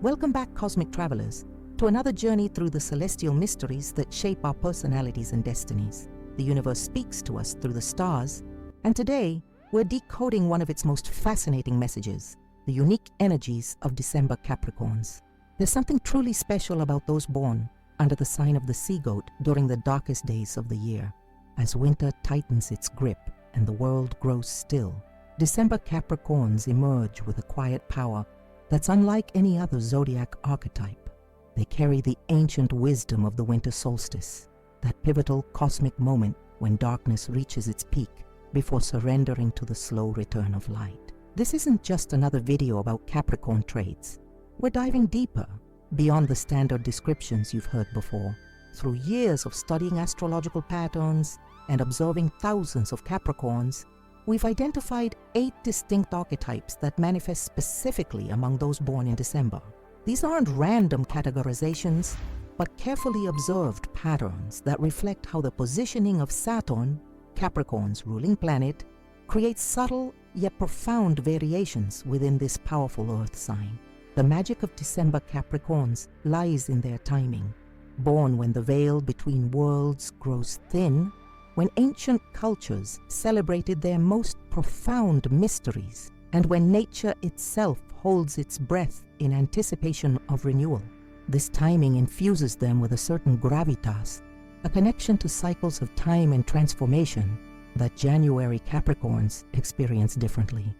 Welcome back, cosmic travelers, to another journey through the celestial mysteries that shape our personalities and destinies. The universe speaks to us through the stars, and today we're decoding one of its most fascinating messages, the unique energies of December Capricorns. There's something truly special about those born under the sign of the sea goat during the darkest days of the year. As winter tightens its grip and the world grows still, December Capricorns emerge with a quiet power that's unlike any other zodiac archetype. They carry the ancient wisdom of the winter solstice, that pivotal cosmic moment when darkness reaches its peak before surrendering to the slow return of light. This isn't just another video about Capricorn traits. We're diving deeper, beyond the standard descriptions you've heard before. Through years of studying astrological patterns and observing thousands of Capricorns, we've identified 8 distinct archetypes that manifest specifically among those born in December. These aren't random categorizations, but carefully observed patterns that reflect how the positioning of Saturn, Capricorn's ruling planet, creates subtle yet profound variations within this powerful Earth sign. The magic of December Capricorns lies in their timing. Born when the veil between worlds grows thin, when ancient cultures celebrated their most profound mysteries, and when nature itself holds its breath in anticipation of renewal. This timing infuses them with a certain gravitas, a connection to cycles of time and transformation that January Capricorns experience differently.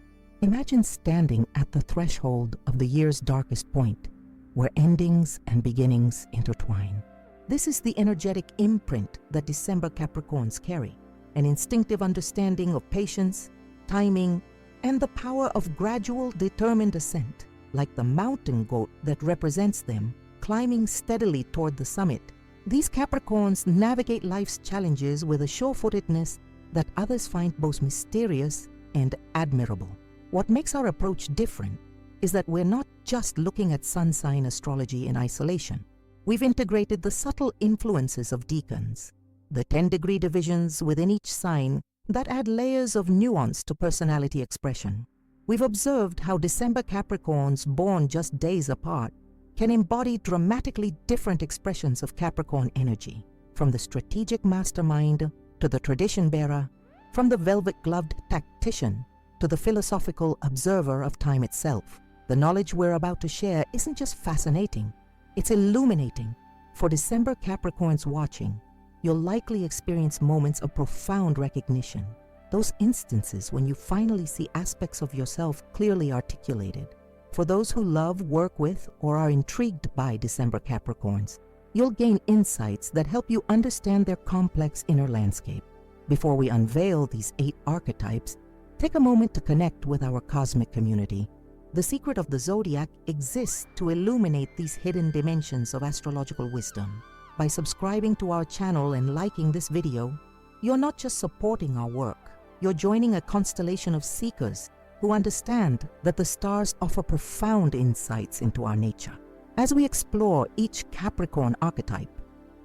Imagine standing at the threshold of the year's darkest point, where endings and beginnings intertwine. This is the energetic imprint that December Capricorns carry, an instinctive understanding of patience, timing, and the power of gradual, determined ascent. Like the mountain goat that represents them, climbing steadily toward the summit, these Capricorns navigate life's challenges with a sure-footedness that others find both mysterious and admirable. What makes our approach different is that we're not just looking at sun sign astrology in isolation. We've integrated the subtle influences of decans, the 10-degree divisions within each sign that add layers of nuance to personality expression. We've observed how December Capricorns born just days apart can embody dramatically different expressions of Capricorn energy, from the strategic mastermind to the tradition bearer, from the velvet-gloved tactician to the philosophical observer of time itself. The knowledge we're about to share isn't just fascinating, it's illuminating. For December Capricorns watching, you'll likely experience moments of profound recognition, those instances when you finally see aspects of yourself clearly articulated. For those who love, work with, or are intrigued by December Capricorns, you'll gain insights that help you understand their complex inner landscape. Before we unveil these 8 archetypes, take a moment to connect with our cosmic community. The secret of the Zodiac exists to illuminate these hidden dimensions of astrological wisdom. By subscribing to our channel and liking this video, you're not just supporting our work, you're joining a constellation of seekers who understand that the stars offer profound insights into our nature. As we explore each Capricorn archetype,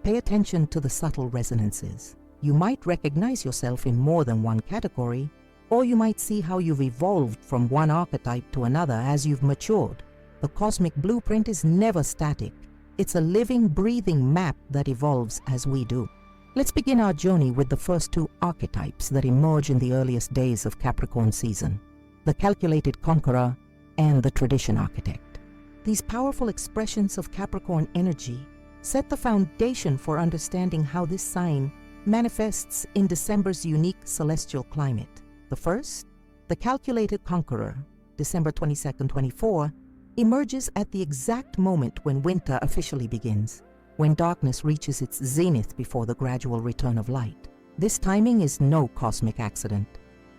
pay attention to the subtle resonances. You might recognize yourself in more than one category, or you might see how you've evolved from one archetype to another as you've matured. The cosmic blueprint is never static. It's a living, breathing map that evolves as we do. Let's begin our journey with the first 2 archetypes that emerge in the earliest days of Capricorn season: the calculated conqueror and the tradition architect. These powerful expressions of Capricorn energy set the foundation for understanding how this sign manifests in December's unique celestial climate. The first, the calculated conqueror, December 22nd, 24, emerges at the exact moment when winter officially begins, when darkness reaches its zenith before the gradual return of light. This timing is no cosmic accident.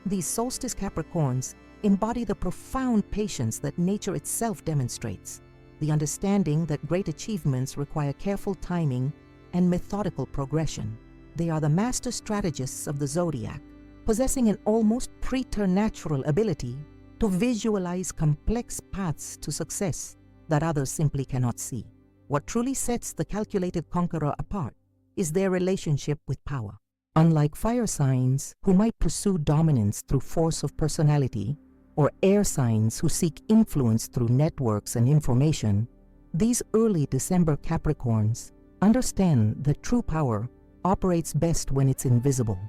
These solstice Capricorns embody the profound patience that nature itself demonstrates, the understanding that great achievements require careful timing and methodical progression. They are the master strategists of the Zodiac, possessing an almost preternatural ability to visualize complex paths to success that others simply cannot see. What truly sets the calculated conqueror apart is their relationship with power. Unlike fire signs who might pursue dominance through force of personality, or air signs who seek influence through networks and information, These early December Capricorns understand that true power operates best when it's invisible.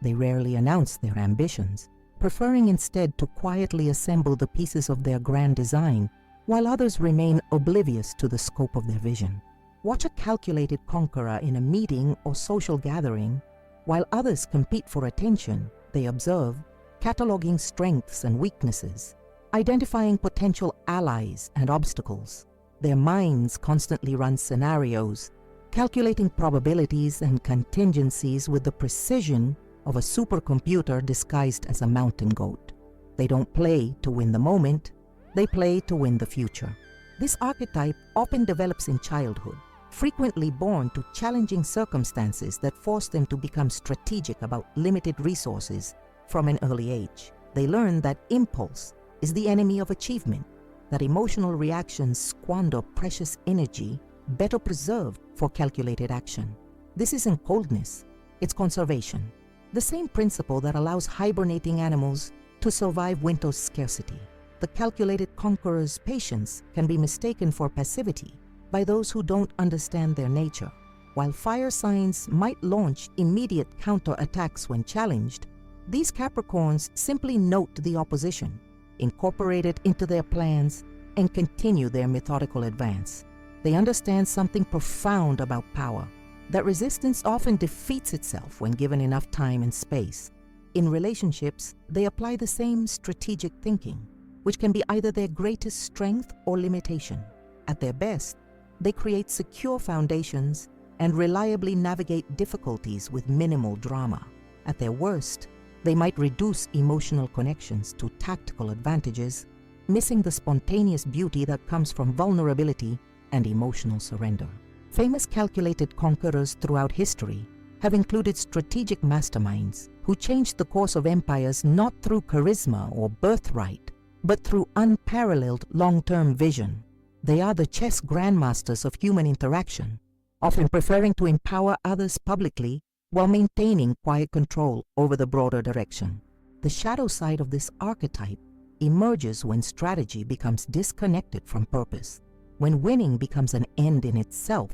They rarely announce their ambitions, preferring instead to quietly assemble the pieces of their grand design, while others remain oblivious to the scope of their vision. Watch a calculated conqueror in a meeting or social gathering. While others compete for attention, they observe, cataloging strengths and weaknesses, identifying potential allies and obstacles. Their minds constantly run scenarios, calculating probabilities and contingencies with the precision of a supercomputer disguised as a mountain goat. They don't play to win the moment, they play to win the future. This archetype often develops in childhood, frequently born to challenging circumstances that force them to become strategic about limited resources from an early age. They learn that impulse is the enemy of achievement, that emotional reactions squander precious energy better preserved for calculated action. This isn't coldness, it's conservation. The same principle that allows hibernating animals to survive winter's scarcity. The calculated conqueror's patience can be mistaken for passivity by those who don't understand their nature. While fire signs might launch immediate counterattacks when challenged, these Capricorns simply note the opposition, incorporate it into their plans, and continue their methodical advance. They understand something profound about power, that resistance often defeats itself when given enough time and space. In relationships, they apply the same strategic thinking, which can be either their greatest strength or limitation. At their best, they create secure foundations and reliably navigate difficulties with minimal drama. At their worst, they might reduce emotional connections to tactical advantages, missing the spontaneous beauty that comes from vulnerability and emotional surrender. Famous calculated conquerors throughout history have included strategic masterminds who changed the course of empires not through charisma or birthright, but through unparalleled long-term vision. They are the chess grandmasters of human interaction, often preferring to empower others publicly while maintaining quiet control over the broader direction. The shadow side of this archetype emerges when strategy becomes disconnected from purpose, when winning becomes an end in itself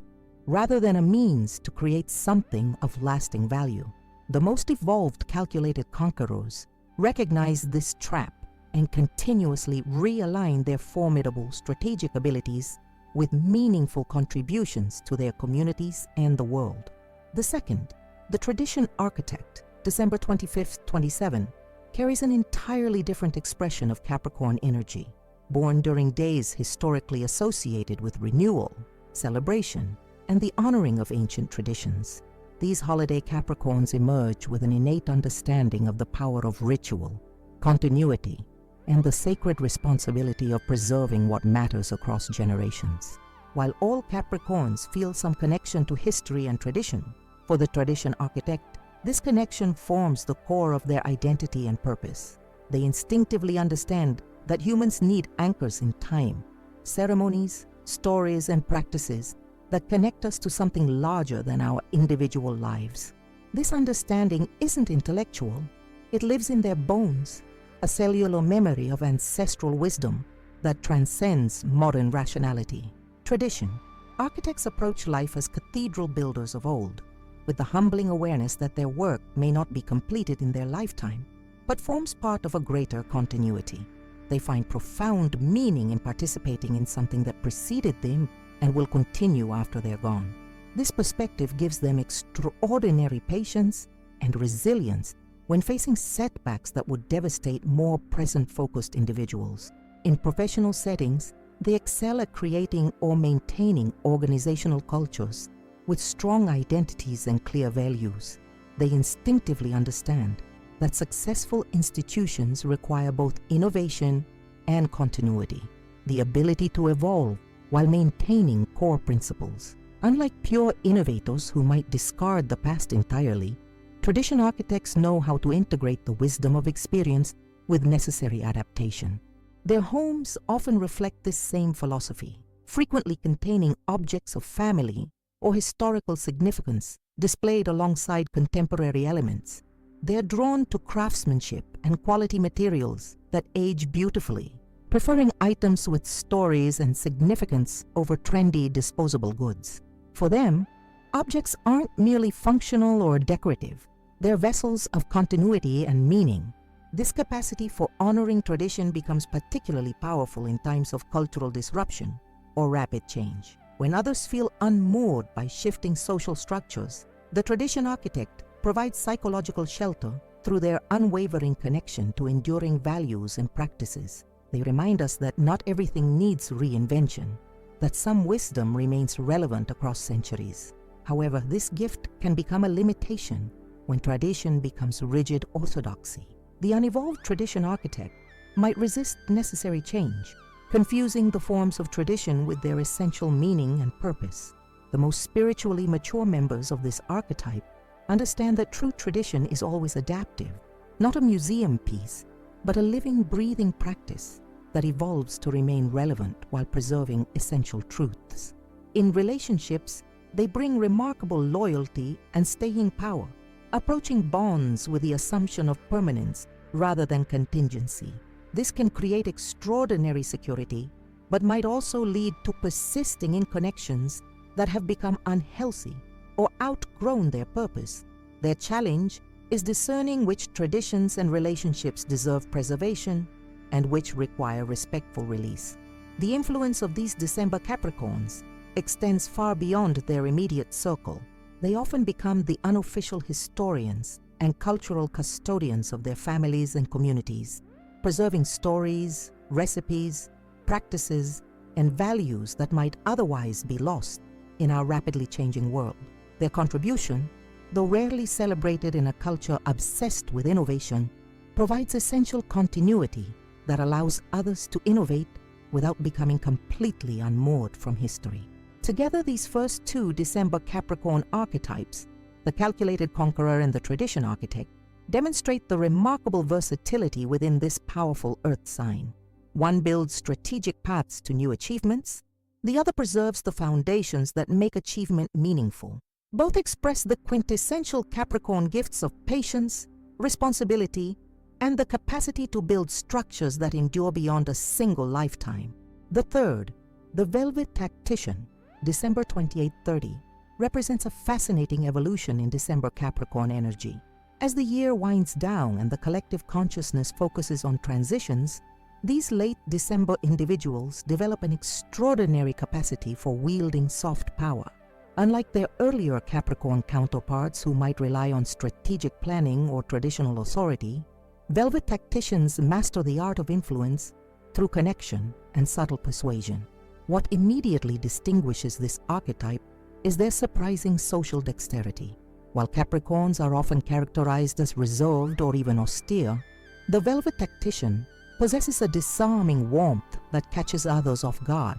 rather than a means to create something of lasting value. The most evolved calculated conquerors recognize this trap and continuously realign their formidable strategic abilities with meaningful contributions to their communities and the world. The second, the tradition architect, December 25th, 27, carries an entirely different expression of Capricorn energy. Born during days historically associated with renewal, celebration, and the honoring of ancient traditions, these holiday Capricorns emerge with an innate understanding of the power of ritual, continuity, and the sacred responsibility of preserving what matters across generations. While all Capricorns feel some connection to history and tradition, for the tradition architect, this connection forms the core of their identity and purpose. They instinctively understand that humans need anchors in time, ceremonies, stories, and practices that connect us to something larger than our individual lives. This understanding isn't intellectual, it lives in their bones, a cellular memory of ancestral wisdom that transcends modern rationality. Tradition. Architects approach life as cathedral builders of old, with the humbling awareness that their work may not be completed in their lifetime, but forms part of a greater continuity. They find profound meaning in participating in something that preceded them and will continue after they're gone. This perspective gives them extraordinary patience and resilience when facing setbacks that would devastate more present-focused individuals. In professional settings, they excel at creating or maintaining organizational cultures with strong identities and clear values. They instinctively understand that successful institutions require both innovation and continuity, the ability to evolve while maintaining core principles. Unlike pure innovators who might discard the past entirely, tradition architects know how to integrate the wisdom of experience with necessary adaptation. Their homes often reflect this same philosophy, frequently containing objects of family or historical significance displayed alongside contemporary elements. They are drawn to craftsmanship and quality materials that age beautifully, preferring items with stories and significance over trendy disposable goods. For them, objects aren't merely functional or decorative. They're vessels of continuity and meaning. This capacity for honoring tradition becomes particularly powerful in times of cultural disruption or rapid change. When others feel unmoored by shifting social structures, the tradition architect provides psychological shelter through their unwavering connection to enduring values and practices. They remind us that not everything needs reinvention, that some wisdom remains relevant across centuries. However, this gift can become a limitation when tradition becomes rigid orthodoxy. The unevolved tradition architect might resist necessary change, confusing the forms of tradition with their essential meaning and purpose. The most spiritually mature members of this archetype understand that true tradition is always adaptive, not a museum piece, but a living, breathing practice that evolves to remain relevant while preserving essential truths. In relationships, they bring remarkable loyalty and staying power, approaching bonds with the assumption of permanence rather than contingency. This can create extraordinary security, but might also lead to persisting in connections that have become unhealthy or outgrown their purpose. Their challenge is discerning which traditions and relationships deserve preservation and which require respectful release. The influence of these December Capricorns extends far beyond their immediate circle. They often become the unofficial historians and cultural custodians of their families and communities, preserving stories, recipes, practices, and values that might otherwise be lost in our rapidly changing world. Their contribution, though rarely celebrated in a culture obsessed with innovation, provides essential continuity that allows others to innovate without becoming completely unmoored from history. Together, these first two December Capricorn archetypes, the calculated conqueror and the tradition architect, demonstrate the remarkable versatility within this powerful earth sign. One builds strategic paths to new achievements, the other preserves the foundations that make achievement meaningful. Both express the quintessential Capricorn gifts of patience, responsibility, and the capacity to build structures that endure beyond a single lifetime. The third, the Velvet Tactician, December 2830, represents a fascinating evolution in December Capricorn energy. As the year winds down and the collective consciousness focuses on transitions, these late December individuals develop an extraordinary capacity for wielding soft power. Unlike their earlier Capricorn counterparts who might rely on strategic planning or traditional authority, Velvet Tacticians master the art of influence through connection and subtle persuasion. What immediately distinguishes this archetype is their surprising social dexterity. While Capricorns are often characterized as reserved or even austere, the Velvet Tactician possesses a disarming warmth that catches others off guard.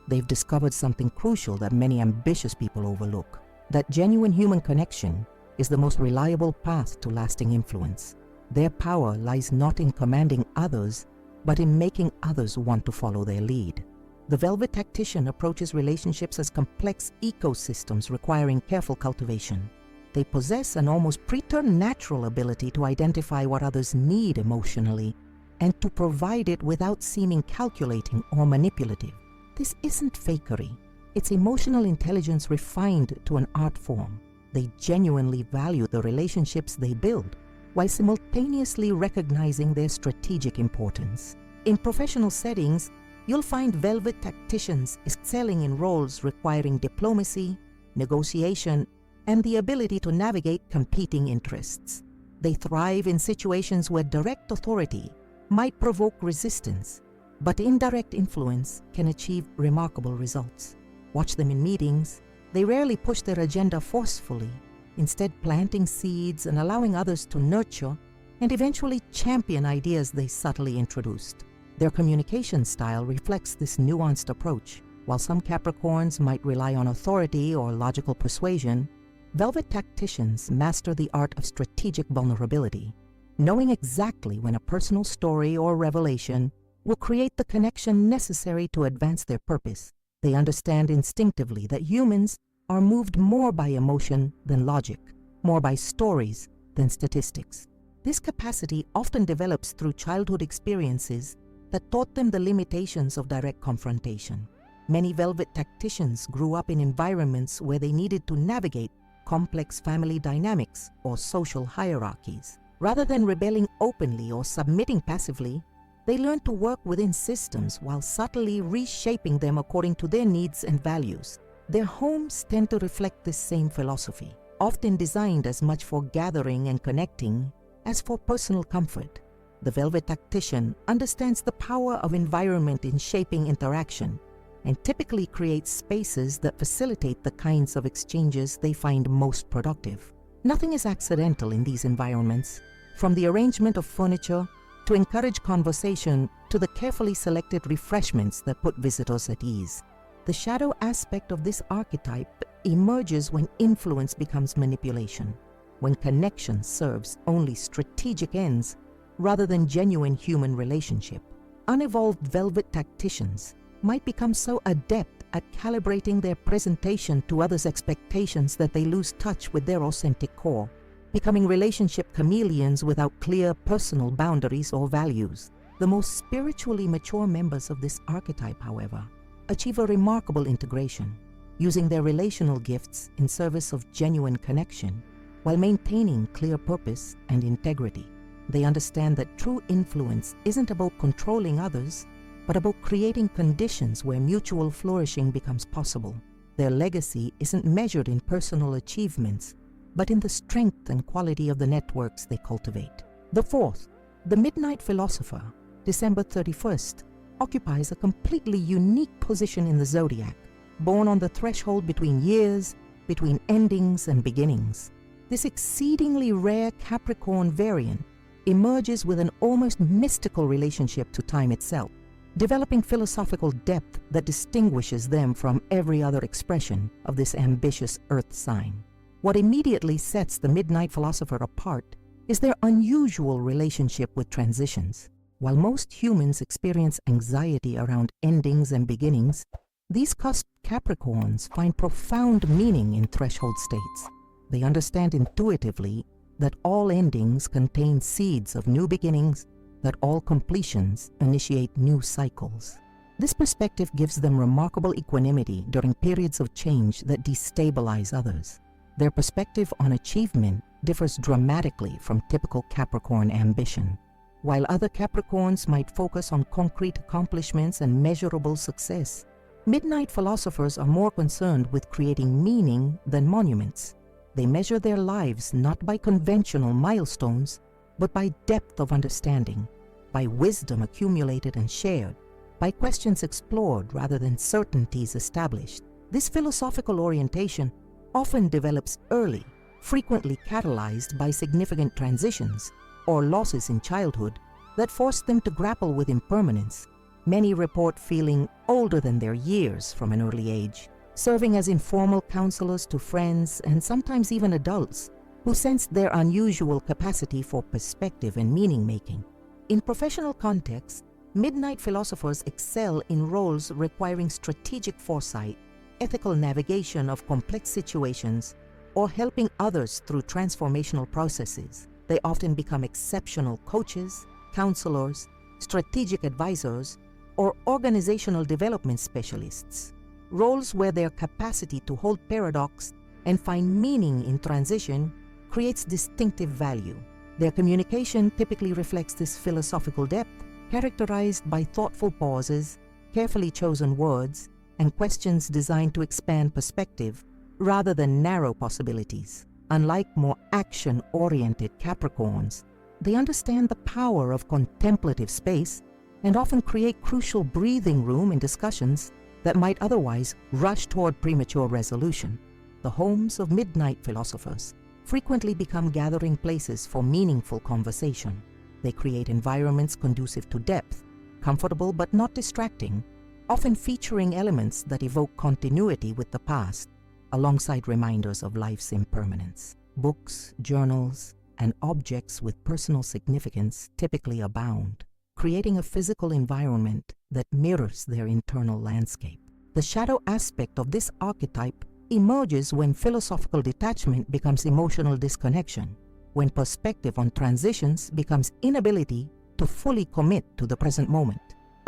They've discovered something crucial that many ambitious people overlook: that genuine human connection is the most reliable path to lasting influence. Their power lies not in commanding others, but in making others want to follow their lead. The Velvet Tactician approaches relationships as complex ecosystems requiring careful cultivation. They possess an almost preternatural ability to identify what others need emotionally and to provide it without seeming calculating or manipulative. This isn't fakery. It's emotional intelligence refined to an art form. They genuinely value the relationships they build, while simultaneously recognizing their strategic importance. In professional settings, you'll find Velvet Tacticians excelling in roles requiring diplomacy, negotiation, and the ability to navigate competing interests. They thrive in situations where direct authority might provoke resistance, but indirect influence can achieve remarkable results. Watch them in meetings. They rarely push their agenda forcefully, instead planting seeds and allowing others to nurture and eventually champion ideas they subtly introduced. Their communication style reflects this nuanced approach. While some Capricorns might rely on authority or logical persuasion, Velvet Tacticians master the art of strategic vulnerability, knowing exactly when a personal story or revelation will create the connection necessary to advance their purpose. They understand instinctively that humans are moved more by emotion than logic, more by stories than statistics. This capacity often develops through childhood experiences that taught them the limitations of direct confrontation. Many velvet tacticians grew up in environments where they needed to navigate complex family dynamics or social hierarchies. Rather than rebelling openly or submitting passively, they learned to work within systems while subtly reshaping them according to their needs and values. Their homes tend to reflect this same philosophy, often designed as much for gathering and connecting as for personal comfort. The velvet tactician understands the power of environment in shaping interaction and typically creates spaces that facilitate the kinds of exchanges they find most productive. Nothing is accidental in these environments, from the arrangement of furniture to encourage conversation to the carefully selected refreshments that put visitors at ease. The shadow aspect of this archetype emerges when influence becomes manipulation, when connection serves only strategic ends rather than genuine human relationship. Unevolved velvet tacticians might become so adept at calibrating their presentation to others' expectations that they lose touch with their authentic core, becoming relationship chameleons without clear personal boundaries or values. The most spiritually mature members of this archetype, however, achieve a remarkable integration, using their relational gifts in service of genuine connection while maintaining clear purpose and integrity. They understand that true influence isn't about controlling others, but about creating conditions where mutual flourishing becomes possible. Their legacy isn't measured in personal achievements, but in the strength and quality of the networks they cultivate. The fourth, the Midnight Philosopher, December 31st, occupies a completely unique position in the Zodiac, born on the threshold between years, between endings and beginnings. This exceedingly rare Capricorn variant emerges with an almost mystical relationship to time itself, developing philosophical depth that distinguishes them from every other expression of this ambitious earth sign. What immediately sets the Midnight Philosopher apart is their unusual relationship with transitions. While most humans experience anxiety around endings and beginnings, these cusped Capricorns find profound meaning in threshold states. They understand intuitively that all endings contain seeds of new beginnings, that all completions initiate new cycles. This perspective gives them remarkable equanimity during periods of change that destabilize others. Their perspective on achievement differs dramatically from typical Capricorn ambition. While other Capricorns might focus on concrete accomplishments and measurable success, Midnight Philosophers are more concerned with creating meaning than monuments. They measure their lives not by conventional milestones, but by depth of understanding, by wisdom accumulated and shared, by questions explored rather than certainties established. This philosophical orientation often develops early, frequently catalyzed by significant transitions or losses in childhood that force them to grapple with impermanence. Many report feeling older than their years from an early age, serving as informal counselors to friends and sometimes even adults who sensed their unusual capacity for perspective and meaning-making. In professional contexts, Midnight Philosophers excel in roles requiring strategic foresight, ethical navigation of complex situations, or helping others through transformational processes. They often become exceptional coaches, counselors, strategic advisors, or organizational development specialists, roles where their capacity to hold paradox and find meaning in transition creates distinctive value. Their communication typically reflects this philosophical depth, characterized by thoughtful pauses, carefully chosen words, and questions designed to expand perspective rather than narrow possibilities. Unlike more action-oriented Capricorns, they understand the power of contemplative space and often create crucial breathing room in discussions that might otherwise rush toward premature resolution. The homes of Midnight Philosophers frequently become gathering places for meaningful conversation. They create environments conducive to depth, comfortable but not distracting, often featuring elements that evoke continuity with the past, alongside reminders of life's impermanence. Books, journals, and objects with personal significance typically abound, creating a physical environment that mirrors their internal landscape. The shadow aspect of this archetype emerges when philosophical detachment becomes emotional disconnection, when perspective on transitions becomes inability to fully commit to the present moment.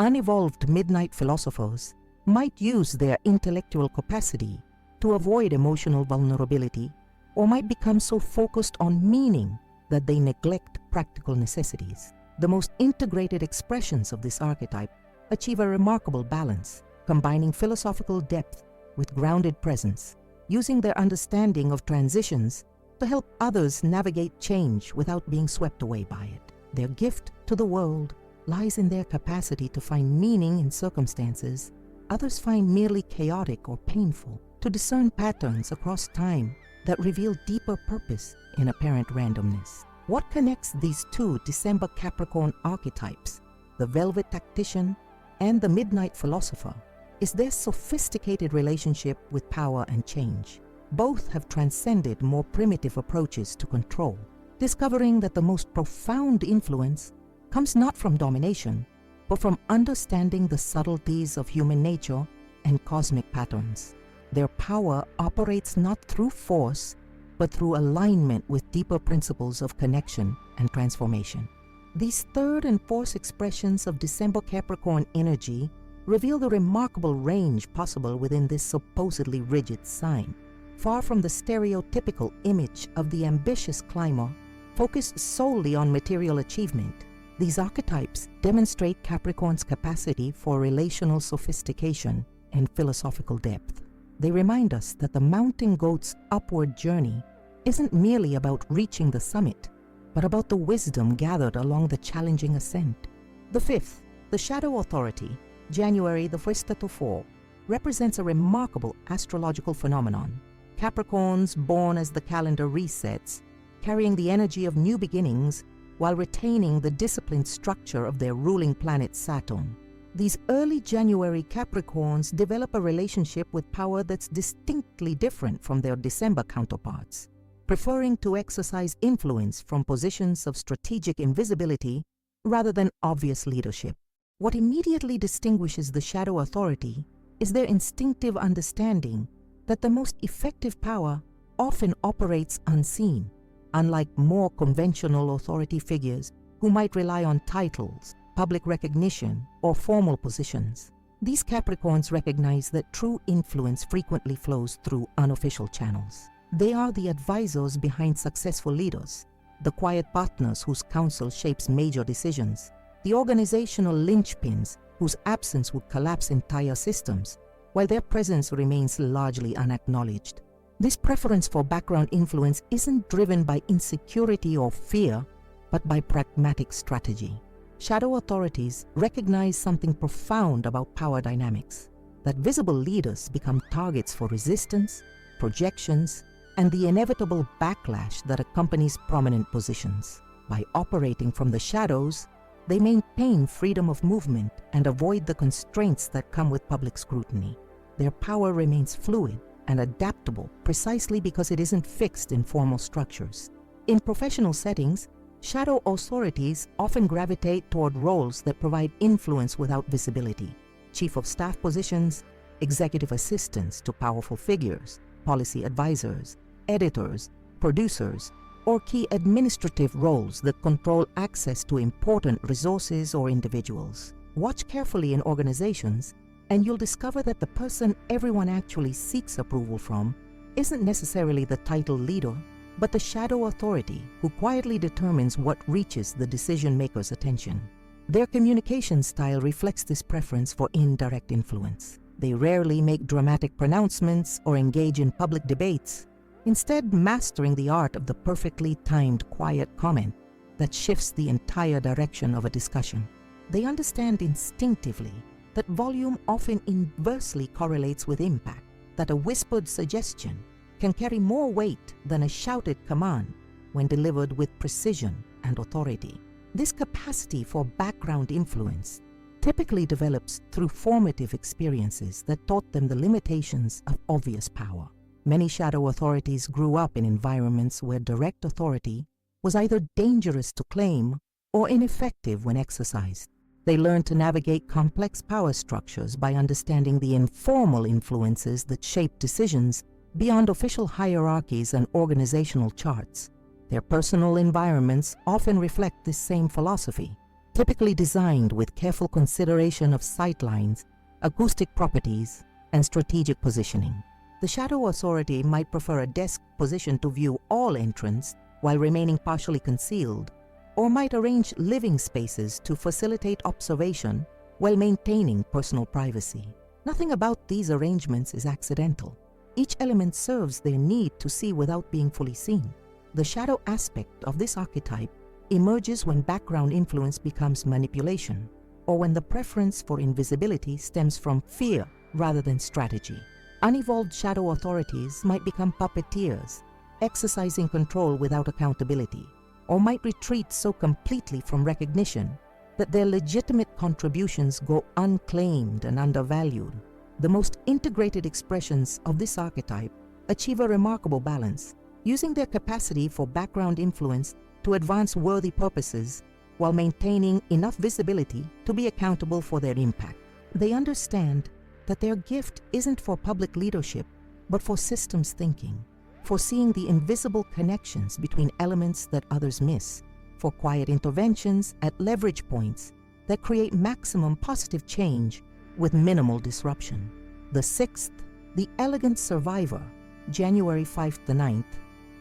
unevolved midnight philosophers might use their intellectual capacity to avoid emotional vulnerability, or might become so focused on meaning that they neglect practical necessities. The most integrated expressions of this archetype achieve a remarkable balance, combining philosophical depth with grounded presence, using their understanding of transitions to help others navigate change without being swept away by it. Their gift to the world lies in their capacity to find meaning in circumstances others find merely chaotic or painful, to discern patterns across time that reveal deeper purpose in apparent randomness. What connects these two December Capricorn archetypes, the velvet tactician and the midnight philosopher, is their sophisticated relationship with power and change. Both have transcended more primitive approaches to control, discovering that the most profound influence comes not from domination, but from understanding the subtleties of human nature and cosmic patterns. Their power operates not through force, but through alignment with deeper principles of connection and transformation. These third and fourth expressions of December Capricorn energy reveal the remarkable range possible within this supposedly rigid sign. Far from the stereotypical image of the ambitious climber focused solely on material achievement, these archetypes demonstrate Capricorn's capacity for relational sophistication and philosophical depth. They remind us that the mountain goat's upward journey isn't merely about reaching the summit, but about the wisdom gathered along the challenging ascent. The fifth, the Shadow Authority, January the 1st to 4, represents a remarkable astrological phenomenon. Capricorns born as the calendar resets, carrying the energy of new beginnings while retaining the disciplined structure of their ruling planet Saturn. These early January Capricorns develop a relationship with power that's distinctly different from their December counterparts, preferring to exercise influence from positions of strategic invisibility rather than obvious leadership. What immediately distinguishes the Shadow Authority is their instinctive understanding that the most effective power often operates unseen, unlike more conventional authority figures who might rely on titles, public recognition, or formal positions. These Capricorns recognize that true influence frequently flows through unofficial channels. They are the advisors behind successful leaders, the quiet partners whose counsel shapes major decisions, the organizational linchpins whose absence would collapse entire systems, while their presence remains largely unacknowledged. This preference for background influence isn't driven by insecurity or fear, but by pragmatic strategy. Shadow authorities recognize something profound about power dynamics, that visible leaders become targets for resistance, projections, and the inevitable backlash that accompanies prominent positions. By operating from the shadows, they maintain freedom of movement and avoid the constraints that come with public scrutiny. Their power remains fluid and adaptable precisely because it isn't fixed in formal structures. In professional settings, shadow authorities often gravitate toward roles that provide influence without visibility. Chief of staff positions, executive assistants to powerful figures, policy advisors, editors, producers, or key administrative roles that control access to important resources or individuals. Watch carefully in organizations, and you'll discover that the person everyone actually seeks approval from isn't necessarily the title leader, but the shadow authority who quietly determines what reaches the decision-maker's attention. Their communication style reflects this preference for indirect influence. They rarely make dramatic pronouncements or engage in public debates, instead mastering the art of the perfectly timed quiet comment that shifts the entire direction of a discussion. They understand instinctively that volume often inversely correlates with impact, that a whispered suggestion can carry more weight than a shouted command when delivered with precision and authority. This capacity for background influence typically develops through formative experiences that taught them the limitations of obvious power. Many shadow authorities grew up in environments where direct authority was either dangerous to claim or ineffective when exercised. They learned to navigate complex power structures by understanding the informal influences that shape decisions beyond official hierarchies and organizational charts. Their personal environments often reflect this same philosophy, typically designed with careful consideration of sightlines, acoustic properties, and strategic positioning. The shadow authority might prefer a desk position to view all entrants while remaining partially concealed, or might arrange living spaces to facilitate observation while maintaining personal privacy. Nothing about these arrangements is accidental. Each element serves their need to see without being fully seen. The shadow aspect of this archetype emerges when background influence becomes manipulation, or when the preference for invisibility stems from fear rather than strategy. Unevolved shadow authorities might become puppeteers, exercising control without accountability, or might retreat so completely from recognition that their legitimate contributions go unclaimed and undervalued. The most integrated expressions of this archetype achieve a remarkable balance, using their capacity for background influence to advance worthy purposes while maintaining enough visibility to be accountable for their impact. They understand that their gift isn't for public leadership, but for systems thinking, for seeing the invisible connections between elements that others miss, for quiet interventions at leverage points that create maximum positive change with minimal disruption. The sixth, the elegant survivor, January 5th to 9th,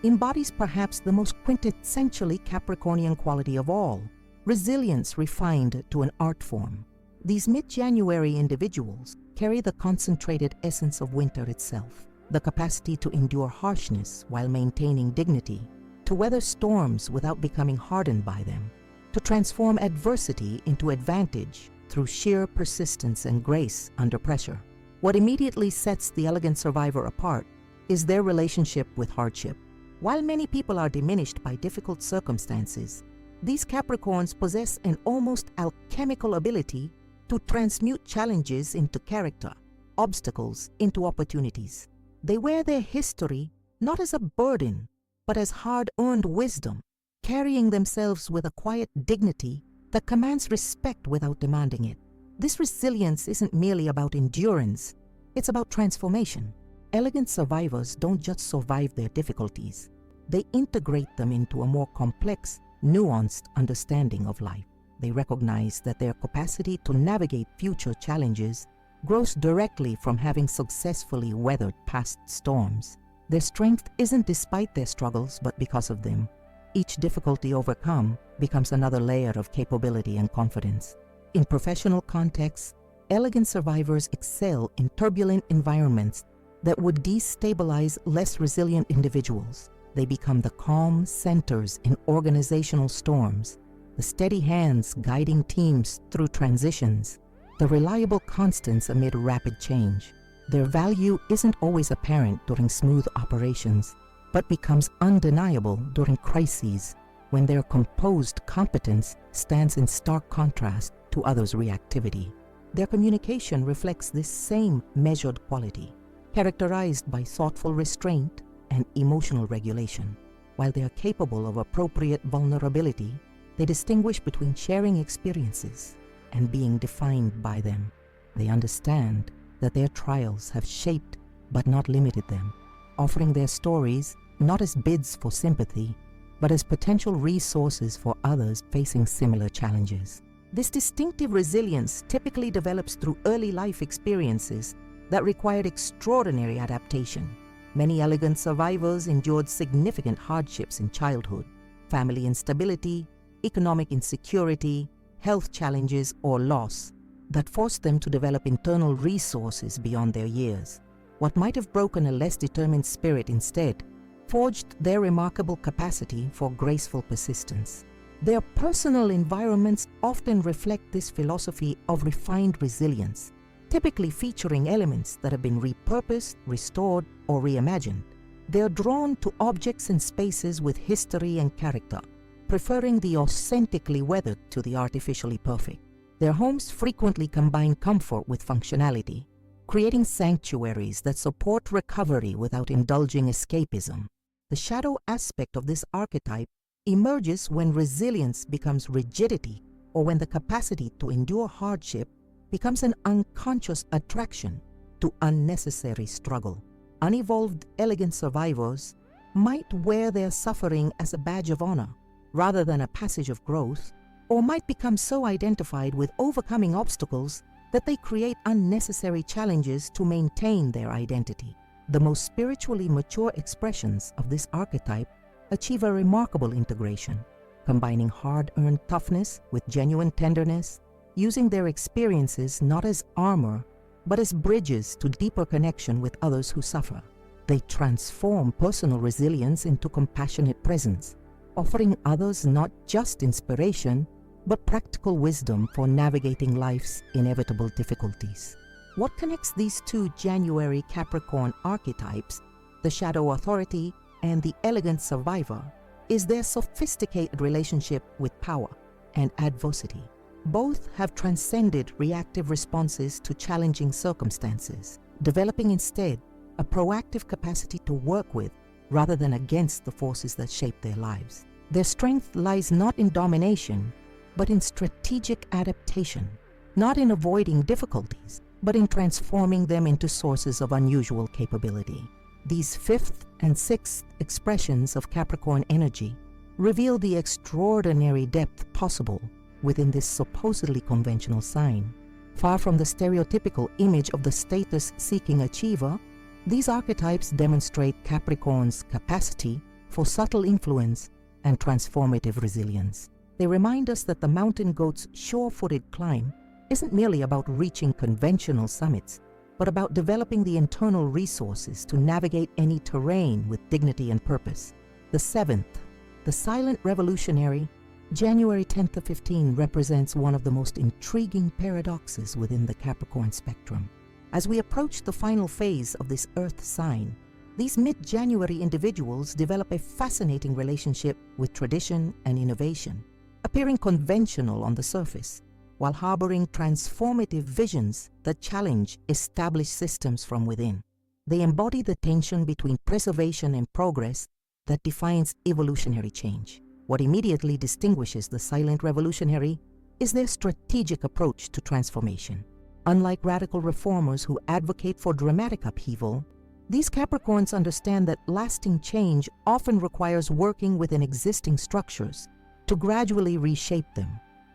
embodies perhaps the most quintessentially Capricornian quality of all, resilience refined to an art form. These mid-January individuals carry the concentrated essence of winter itself, the capacity to endure harshness while maintaining dignity, to weather storms without becoming hardened by them, to transform adversity into advantage through sheer persistence and grace under pressure. What immediately sets the elegant survivor apart is their relationship with hardship. While many people are diminished by difficult circumstances, these Capricorns possess an almost alchemical ability to transmute challenges into character, obstacles into opportunities. They wear their history not as a burden, but as hard-earned wisdom, carrying themselves with a quiet dignity that commands respect without demanding it. This resilience isn't merely about endurance, it's about transformation. Elegant survivors don't just survive their difficulties, they integrate them into a more complex, nuanced understanding of life. They recognize that their capacity to navigate future challenges grows directly from having successfully weathered past storms. Their strength isn't despite their struggles, but because of them. Each difficulty overcome becomes another layer of capability and confidence. In professional contexts, elegant survivors excel in turbulent environments that would destabilize less resilient individuals. They become the calm centers in organizational storms, the steady hands guiding teams through transitions, the reliable constants amid rapid change. Their value isn't always apparent during smooth operations, but becomes undeniable during crises when their composed competence stands in stark contrast to others' reactivity. Their communication reflects this same measured quality, characterized by thoughtful restraint and emotional regulation. While they are capable of appropriate vulnerability, they distinguish between sharing experiences and being defined by them. They understand that their trials have shaped but not limited them, offering their stories not as bids for sympathy, but as potential resources for others facing similar challenges. This distinctive resilience typically develops through early life experiences that required extraordinary adaptation. Many elegant survivors endured significant hardships in childhood, family instability, economic insecurity, health challenges, or loss that forced them to develop internal resources beyond their years. What might have broken a less determined spirit instead forged their remarkable capacity for graceful persistence. Their personal environments often reflect this philosophy of refined resilience, typically featuring elements that have been repurposed, restored, or reimagined. They are drawn to objects and spaces with history and character, preferring the authentically weathered to the artificially perfect. Their homes frequently combine comfort with functionality, creating sanctuaries that support recovery without indulging escapism. The shadow aspect of this archetype emerges when resilience becomes rigidity, or when the capacity to endure hardship becomes an unconscious attraction to unnecessary struggle. Unevolved, elegant survivors might wear their suffering as a badge of honor rather than a passage of growth, or might become so identified with overcoming obstacles that they create unnecessary challenges to maintain their identity. The most spiritually mature expressions of this archetype achieve a remarkable integration, combining hard-earned toughness with genuine tenderness, using their experiences not as armor, but as bridges to deeper connection with others who suffer. They transform personal resilience into compassionate presence, offering others not just inspiration, but practical wisdom for navigating life's inevitable difficulties. What connects these two January Capricorn archetypes, the shadow authority and the elegant survivor, is their sophisticated relationship with power and adversity. Both have transcended reactive responses to challenging circumstances, developing instead a proactive capacity to work with rather than against the forces that shape their lives. Their strength lies not in domination, but in strategic adaptation, not in avoiding difficulties, but in transforming them into sources of unusual capability. These fifth and sixth expressions of Capricorn energy reveal the extraordinary depth possible within this supposedly conventional sign. Far from the stereotypical image of the status-seeking achiever, these archetypes demonstrate Capricorn's capacity for subtle influence and transformative resilience. They remind us that the mountain goat's sure-footed climb isn't merely about reaching conventional summits, but about developing the internal resources to navigate any terrain with dignity and purpose. The seventh, the silent revolutionary, January 10th to 15 represents one of the most intriguing paradoxes within the Capricorn spectrum. As we approach the final phase of this Earth sign, these mid-January individuals develop a fascinating relationship with tradition and innovation, appearing conventional on the surface, while harboring transformative visions that challenge established systems from within. They embody the tension between preservation and progress that defines evolutionary change. What immediately distinguishes the silent revolutionary is their strategic approach to transformation. Unlike radical reformers who advocate for dramatic upheaval, these Capricorns understand that lasting change often requires working within existing structures to gradually reshape them.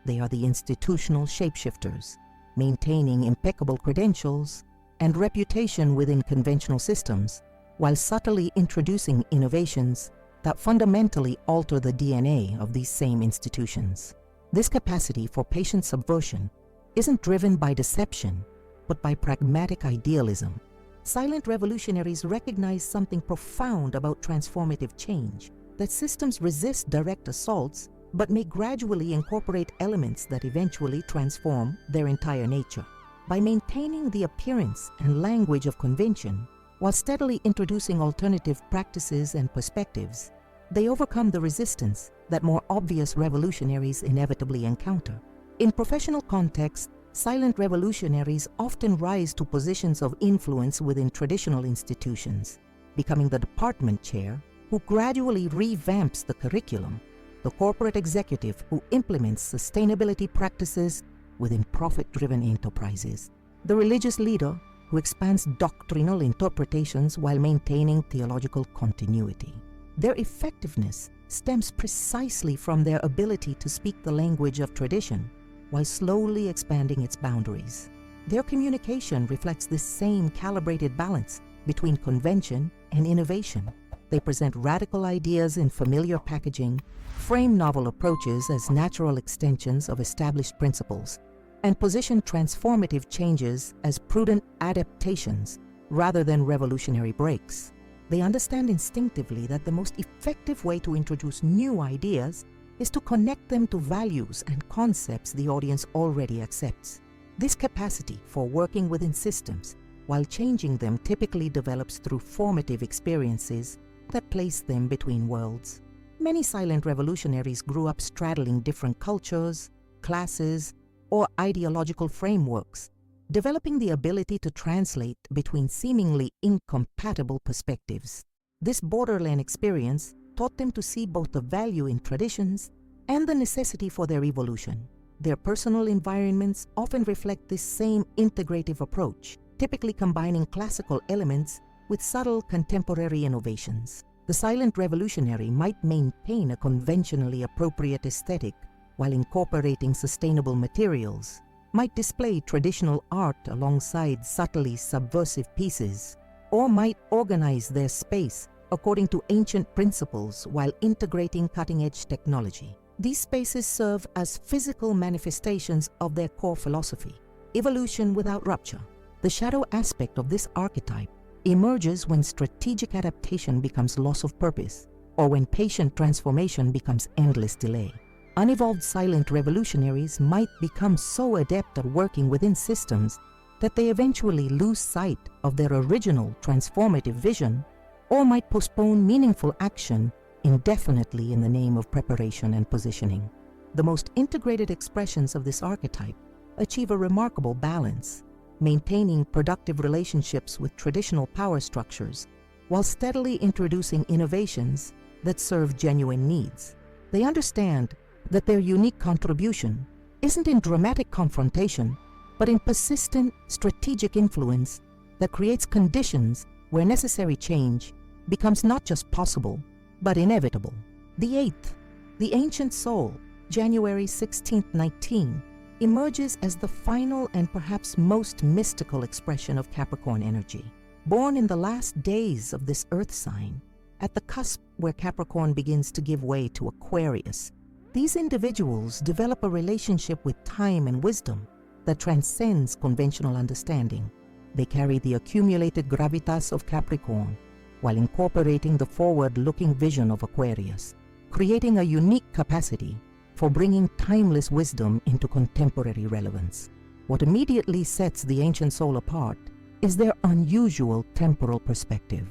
They are the institutional shapeshifters, maintaining impeccable credentials and reputation within conventional systems, while subtly introducing innovations that fundamentally alter the DNA of these same institutions. This capacity for patient subversion isn't driven by deception, but by pragmatic idealism. Silent revolutionaries recognize something profound about transformative change, that systems resist direct assaults, but may gradually incorporate elements that eventually transform their entire nature. By maintaining the appearance and language of convention, while steadily introducing alternative practices and perspectives, they overcome the resistance that more obvious revolutionaries inevitably encounter. In professional contexts, silent revolutionaries often rise to positions of influence within traditional institutions, becoming the department chair who gradually revamps the curriculum, the corporate executive who implements sustainability practices within profit-driven enterprises, the religious leader who expands doctrinal interpretations while maintaining theological continuity. Their effectiveness stems precisely from their ability to speak the language of tradition while slowly expanding its boundaries. Their communication reflects this same calibrated balance between convention and innovation. They present radical ideas in familiar packaging, frame novel approaches as natural extensions of established principles, and position transformative changes as prudent adaptations rather than revolutionary breaks. They understand instinctively that the most effective way to introduce new ideas is to connect them to values and concepts the audience already accepts. This capacity for working within systems while changing them typically develops through formative experiences that place them between worlds. Many silent revolutionaries grew up straddling different cultures, classes, or ideological frameworks, developing the ability to translate between seemingly incompatible perspectives. This borderland experience taught them to see both the value in traditions and the necessity for their evolution. Their personal environments often reflect this same integrative approach, typically combining classical elements with subtle contemporary innovations. The silent revolutionary might maintain a conventionally appropriate aesthetic, while incorporating sustainable materials, might display traditional art alongside subtly subversive pieces, or might organize their space according to ancient principles while integrating cutting-edge technology. These spaces serve as physical manifestations of their core philosophy, evolution without rupture. The shadow aspect of this archetype emerges when strategic adaptation becomes loss of purpose, or when patient transformation becomes endless delay. Unevolved silent revolutionaries might become so adept at working within systems that they eventually lose sight of their original transformative vision, or might postpone meaningful action indefinitely in the name of preparation and positioning. The most integrated expressions of this archetype achieve a remarkable balance, maintaining productive relationships with traditional power structures while steadily introducing innovations that serve genuine needs. They understand that their unique contribution isn't in dramatic confrontation, but in persistent, strategic influence that creates conditions where necessary change becomes not just possible, but inevitable. The eighth, the ancient soul, January 16th, 19, emerges as the final and perhaps most mystical expression of Capricorn energy. Born in the last days of this earth sign, at the cusp where Capricorn begins to give way to Aquarius, these individuals develop a relationship with time and wisdom that transcends conventional understanding. They carry the accumulated gravitas of Capricorn while incorporating the forward-looking vision of Aquarius, creating a unique capacity for bringing timeless wisdom into contemporary relevance. What immediately sets the ancient soul apart is their unusual temporal perspective.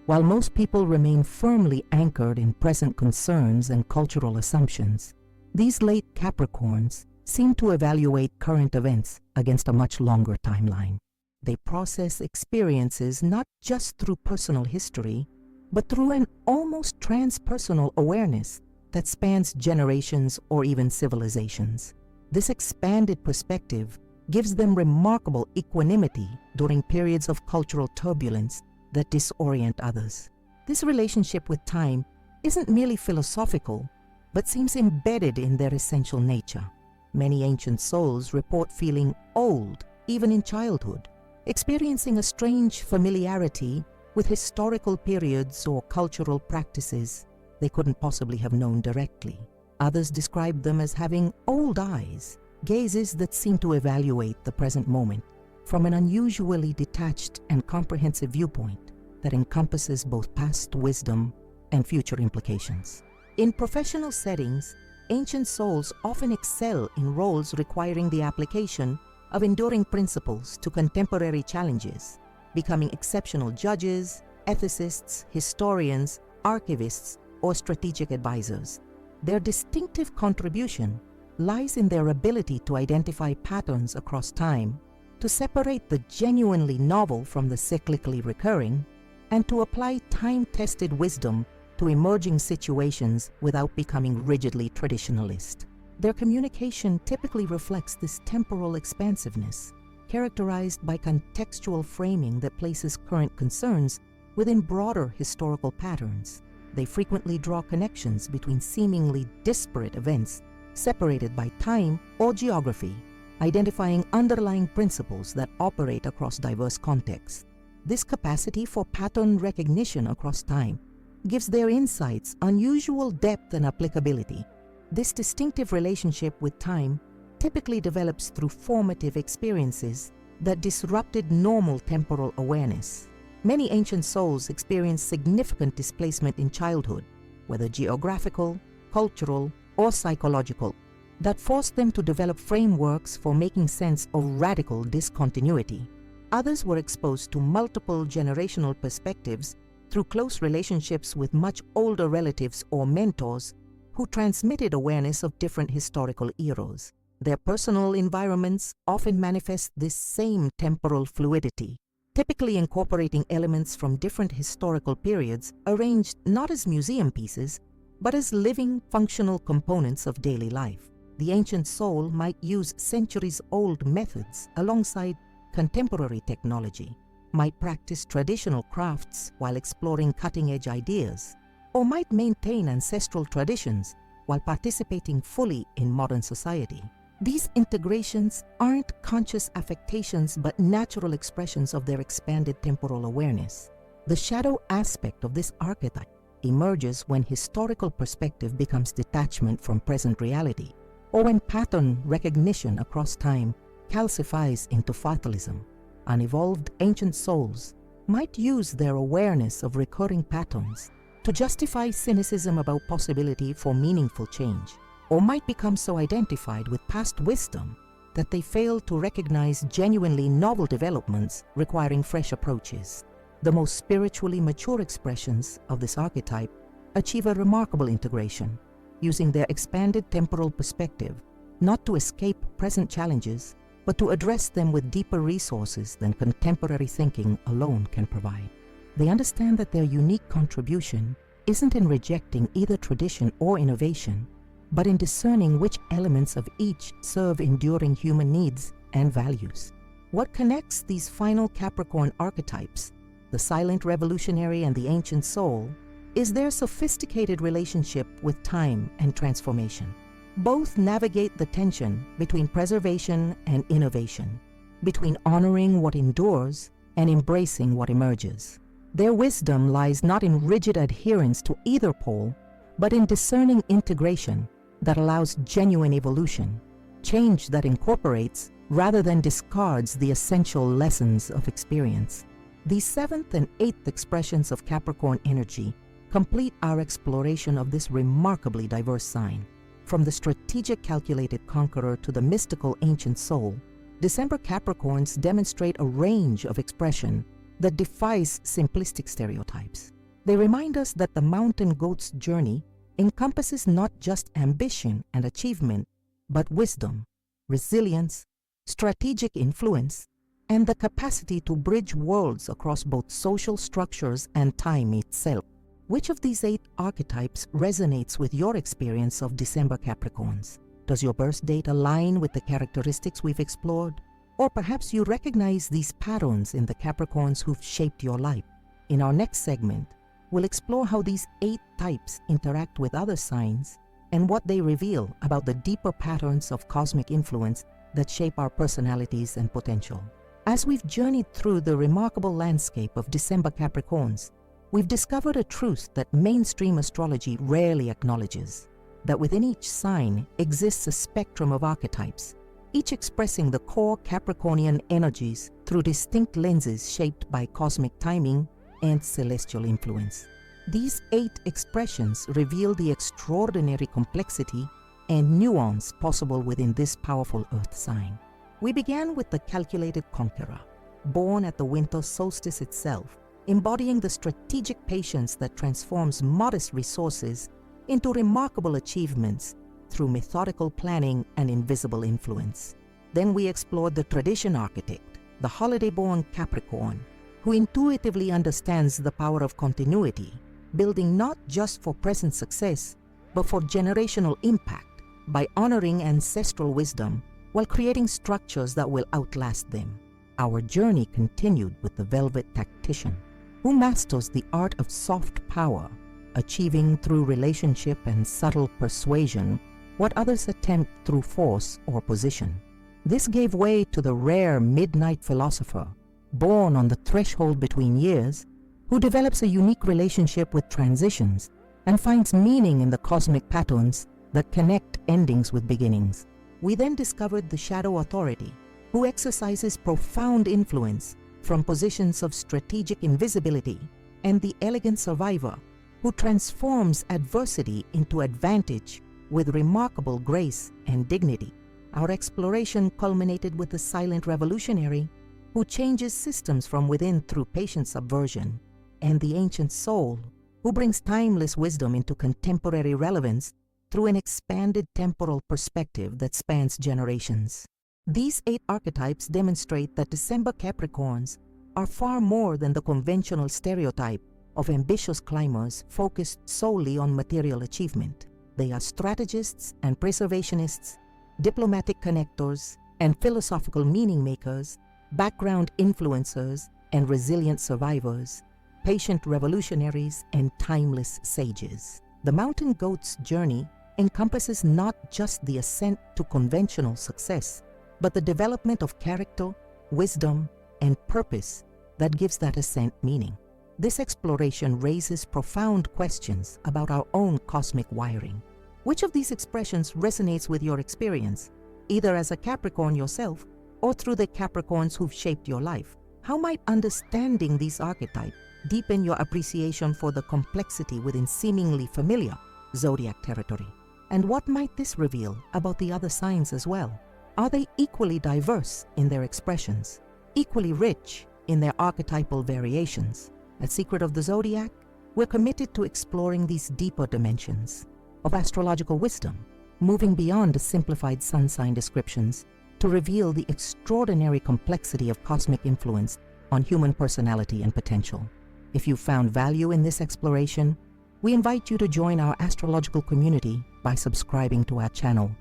While most people remain firmly anchored in present concerns and cultural assumptions, these late Capricorns seem to evaluate current events against a much longer timeline. They process experiences not just through personal history, but through an almost transpersonal awareness that spans generations or even civilizations. This expanded perspective gives them remarkable equanimity during periods of cultural turbulence that disorient others. This relationship with time isn't merely philosophical, but seems embedded in their essential nature. Many ancient souls report feeling old even in childhood, experiencing a strange familiarity with historical periods or cultural practices they couldn't possibly have known directly. Others describe them as having old eyes, gazes that seem to evaluate the present moment from an unusually detached and comprehensive viewpoint that encompasses both past wisdom and future implications. In professional settings, ancient souls often excel in roles requiring the application of enduring principles to contemporary challenges, becoming exceptional judges, ethicists, historians, archivists, or strategic advisors. Their distinctive contribution lies in their ability to identify patterns across time, to separate the genuinely novel from the cyclically recurring, and to apply time-tested wisdom to emerging situations without becoming rigidly traditionalist. Their communication typically reflects this temporal expansiveness, characterized by contextual framing that places current concerns within broader historical patterns. They frequently draw connections between seemingly disparate events separated by time or geography, identifying underlying principles that operate across diverse contexts. This capacity for pattern recognition across time gives their insights unusual depth and applicability. This distinctive relationship with time typically develops through formative experiences that disrupted normal temporal awareness. Many ancient souls experience significant displacement in childhood, whether geographical, cultural, or psychological, that forced them to develop frameworks for making sense of radical discontinuity. Others were exposed to multiple generational perspectives through close relationships with much older relatives or mentors who transmitted awareness of different historical eras. Their personal environments often manifest this same temporal fluidity, typically incorporating elements from different historical periods arranged not as museum pieces, but as living, functional components of daily life. The ancient soul might use centuries-old methods alongside contemporary technology, might practice traditional crafts while exploring cutting-edge ideas, or might maintain ancestral traditions while participating fully in modern society. These integrations aren't conscious affectations but natural expressions of their expanded temporal awareness. The shadow aspect of this archetype emerges when historical perspective becomes detachment from present reality, or when pattern recognition across time calcifies into fatalism. Unevolved ancient souls might use their awareness of recurring patterns to justify cynicism about possibility for meaningful change, or might become so identified with past wisdom that they fail to recognize genuinely novel developments requiring fresh approaches. The most spiritually mature expressions of this archetype achieve a remarkable integration, using their expanded temporal perspective not to escape present challenges, but to address them with deeper resources than contemporary thinking alone can provide. They understand that their unique contribution isn't in rejecting either tradition or innovation, but in discerning which elements of each serve enduring human needs and values. What connects these final Capricorn archetypes, the silent revolutionary and the ancient soul, is their sophisticated relationship with time and transformation. Both navigate the tension between preservation and innovation, between honoring what endures and embracing what emerges. Their wisdom lies not in rigid adherence to either pole, but in discerning integration that allows genuine evolution, change that incorporates rather than discards the essential lessons of experience. These 7th and 8th expressions of Capricorn energy complete our exploration of this remarkably diverse sign. From the strategic calculated conqueror to the mystical ancient soul, December Capricorns demonstrate a range of expression that defies simplistic stereotypes. They remind us that the mountain goat's journey encompasses not just ambition and achievement, but wisdom, resilience, strategic influence, and the capacity to bridge worlds across both social structures and time itself. Which of these 8 archetypes resonates with your experience of December Capricorns? Does your birth date align with the characteristics we've explored? Or perhaps you recognize these patterns in the Capricorns who've shaped your life. In our next segment, we'll explore how these 8 types interact with other signs and what they reveal about the deeper patterns of cosmic influence that shape our personalities and potential. As we've journeyed through the remarkable landscape of December Capricorns, we've discovered a truth that mainstream astrology rarely acknowledges, that within each sign exists a spectrum of archetypes, each expressing the core Capricornian energies through distinct lenses shaped by cosmic timing and celestial influence. These 8 expressions reveal the extraordinary complexity and nuance possible within this powerful earth sign. We began with the calculated conqueror, born at the winter solstice itself, embodying the strategic patience that transforms modest resources into remarkable achievements through methodical planning and invisible influence. Then we explored the tradition architect, the holiday-born Capricorn, who intuitively understands the power of continuity, building not just for present success, but for generational impact by honoring ancestral wisdom while creating structures that will outlast them. Our journey continued with the velvet tactician, who masters the art of soft power, achieving through relationship and subtle persuasion what others attempt through force or position. This gave way to the rare midnight philosopher, born on the threshold between years, who develops a unique relationship with transitions and finds meaning in the cosmic patterns that connect endings with beginnings. We then discovered the shadow authority, who exercises profound influence from positions of strategic invisibility, and the elegant survivor, who transforms adversity into advantage with remarkable grace and dignity. Our exploration culminated with the silent revolutionary, who changes systems from within through patient subversion, and the ancient soul, who brings timeless wisdom into contemporary relevance through an expanded temporal perspective that spans generations. These 8 archetypes demonstrate that December Capricorns are far more than the conventional stereotype of ambitious climbers focused solely on material achievement. They are strategists and preservationists, diplomatic connectors and philosophical meaning makers, background influencers and resilient survivors, patient revolutionaries and timeless sages. The mountain goat's journey encompasses not just the ascent to conventional success, but the development of character, wisdom, and purpose that gives that ascent meaning. This exploration raises profound questions about our own cosmic wiring. Which of these expressions resonates with your experience, either as a Capricorn yourself or through the Capricorns who've shaped your life? How might understanding these archetypes deepen your appreciation for the complexity within seemingly familiar zodiac territory? And what might this reveal about the other signs as well? Are they equally diverse in their expressions, equally rich in their archetypal variations? At Secret of the Zodiac, we're committed to exploring these deeper dimensions of astrological wisdom, moving beyond the simplified sun sign descriptions to reveal the extraordinary complexity of cosmic influence on human personality and potential. If you found value in this exploration, we invite you to join our astrological community by subscribing to our channel.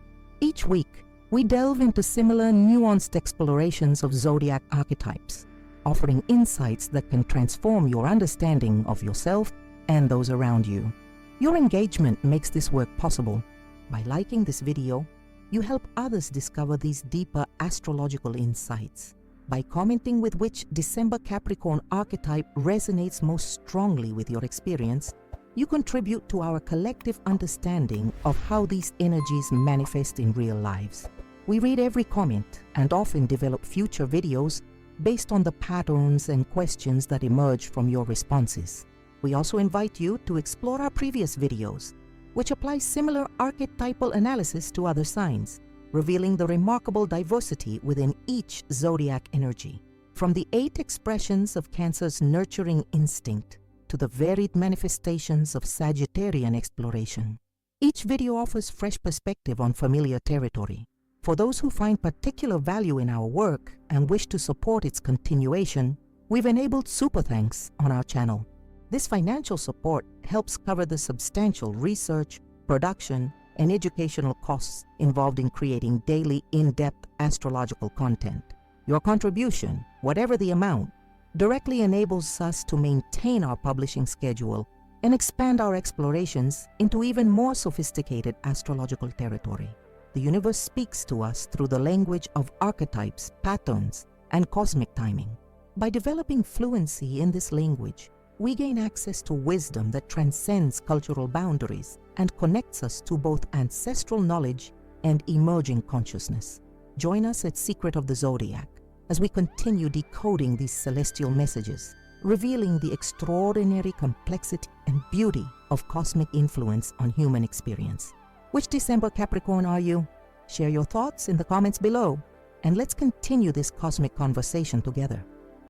Each week, we delve into similar nuanced explorations of zodiac archetypes, offering insights that can transform your understanding of yourself and those around you. Your engagement makes this work possible. By liking this video, you help others discover these deeper astrological insights. By commenting with which December Capricorn archetype resonates most strongly with your experience, you contribute to our collective understanding of how these energies manifest in real lives. We read every comment and often develop future videos based on the patterns and questions that emerge from your responses. We also invite you to explore our previous videos, which apply similar archetypal analysis to other signs, revealing the remarkable diversity within each zodiac energy. From the 8 expressions of Cancer's nurturing instinct to the varied manifestations of Sagittarian exploration, each video offers fresh perspective on familiar territory. For those who find particular value in our work and wish to support its continuation, we've enabled Super Thanks on our channel. This financial support helps cover the substantial research, production, and educational costs involved in creating daily in-depth astrological content. Your contribution, whatever the amount, directly enables us to maintain our publishing schedule and expand our explorations into even more sophisticated astrological territory. The universe speaks to us through the language of archetypes, patterns, and cosmic timing. By developing fluency in this language, we gain access to wisdom that transcends cultural boundaries and connects us to both ancestral knowledge and emerging consciousness. Join us at Secret of the Zodiac as we continue decoding these celestial messages, revealing the extraordinary complexity and beauty of cosmic influence on human experience. Which December Capricorn are you? Share your thoughts in the comments below, and let's continue this cosmic conversation together.